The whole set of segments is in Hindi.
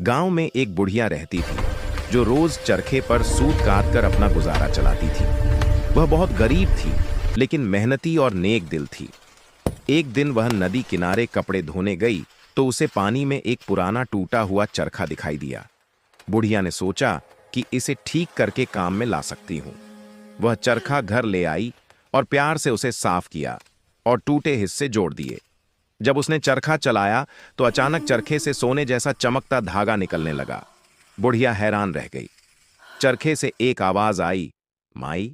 गांव में एक बुढ़िया रहती थी जो रोज चरखे पर सूत काट कर अपना गुजारा चलाती थी। वह बहुत गरीब थी लेकिन मेहनती और नेक दिल थी। एक दिन वह नदी किनारे कपड़े धोने गई तो उसे पानी में एक पुराना टूटा हुआ चरखा दिखाई दिया। बुढ़िया ने सोचा कि इसे ठीक करके काम में ला सकती हूँ। वह चरखा घर ले आई और प्यार से उसे साफ किया और टूटे हिस्से जोड़ दिए। जब उसने चरखा चलाया तो अचानक चरखे से सोने जैसा चमकता धागा निकलने लगा। बुढ़िया हैरान रह गई। चरखे से एक आवाज आई, माई,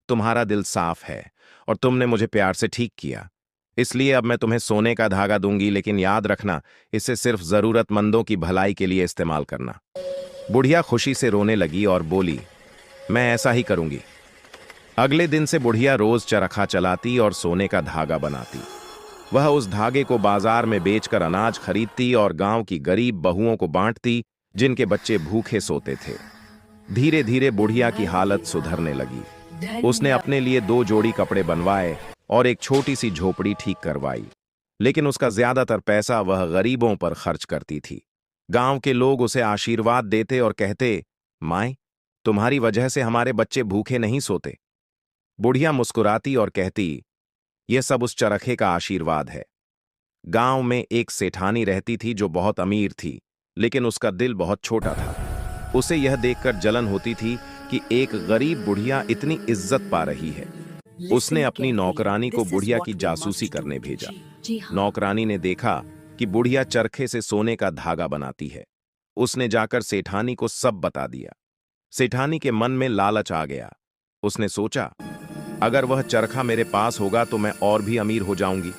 तुम्हारा दिल साफ है और तुमने मुझे प्यार से ठीक किया, इसलिए अब मैं तुम्हें सोने का धागा दूंगी, लेकिन याद रखना इसे सिर्फ जरूरतमंदों की भलाई के लिए इस्तेमाल करना। बुढ़िया खुशी से रोने लगी और बोली, मैं ऐसा ही करूंगी। अगले दिन से बुढ़िया रोज चरखा चलाती और सोने का धागा बनाती। वह उस धागे को बाजार में बेचकर अनाज खरीदती और गांव की गरीब बहुओं को बांटती जिनके बच्चे भूखे सोते थे। धीरे धीरे बुढ़िया की हालत सुधरने लगी। उसने अपने लिए 2 जोड़ी कपड़े बनवाए और एक छोटी सी झोपड़ी ठीक करवाई, लेकिन उसका ज्यादातर पैसा वह गरीबों पर खर्च करती थी। गांव के लोग उसे आशीर्वाद देते और कहते, माए, तुम्हारी वजह से हमारे बच्चे भूखे नहीं सोते। बुढ़िया मुस्कुराती और कहती, यह सब उस चरखे का आशीर्वाद है। गांव में एक सेठानी रहती थी जो बहुत अमीर थी, लेकिन उसका दिल बहुत छोटा था। उसे यह देखकर जलन होती थी कि एक गरीब बुढ़िया इतनी इज्जत पा रही है। उसने अपनी नौकरानी को बुढ़िया की जासूसी करने भेजा। नौकरानी ने देखा कि बुढ़िया चरखे से सोने का धागा बनाती है। उसने जाकर सेठानी को सब बता दिया। सेठानी के मन में लालच आ गया। उसने सोचा, अगर वह चरखा मेरे पास होगा तो मैं और भी अमीर हो जाऊंगी।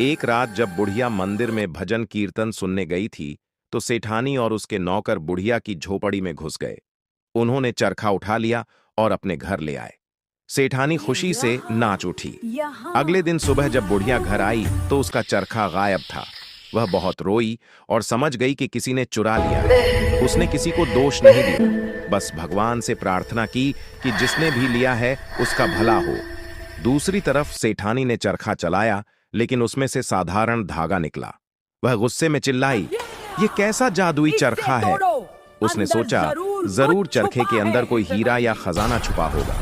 एक रात जब बुढ़िया मंदिर में भजन कीर्तन सुनने गई थी तो सेठानी और उसके नौकर बुढ़िया की झोपड़ी में घुस गए। उन्होंने चरखा उठा लिया और अपने घर ले आए। सेठानी खुशी से नाच उठी। अगले दिन सुबह जब बुढ़िया घर आई तो उसका चरखा गायब था। वह बहुत रोई और समझ गई कि किसी ने चुरा लिया। उसने किसी को दोष नहीं दिया, बस भगवान से प्रार्थना की कि जिसने भी लिया है उसका भला हो। दूसरी तरफ सेठानी ने चरखा चलाया, लेकिन उसमें से साधारण धागा निकला। वह गुस्से में चिल्लाई, ये कैसा जादुई चरखा है। उसने सोचा, जरूर चरखे के अंदर कोई हीरा या खजाना छुपा होगा।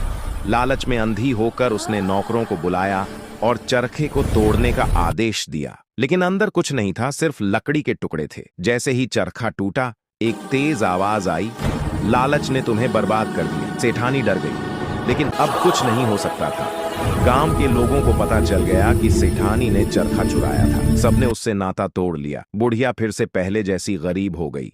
लालच में अंधी होकर उसने नौकरों को बुलाया और चरखे को तोड़ने का आदेश दिया, लेकिन अंदर कुछ नहीं था, सिर्फ लकड़ी के टुकड़े थे। जैसे ही चरखा टूटा, एक तेज आवाज आई, लालच ने तुम्हें बर्बाद कर दिया। सेठानी डर गई, लेकिन अब कुछ नहीं हो सकता था। गांव के लोगों को पता चल गया कि सेठानी ने चरखा चुराया था। सबने उससे नाता तोड़ लिया। बुढ़िया फिर से पहले जैसी गरीब हो गई।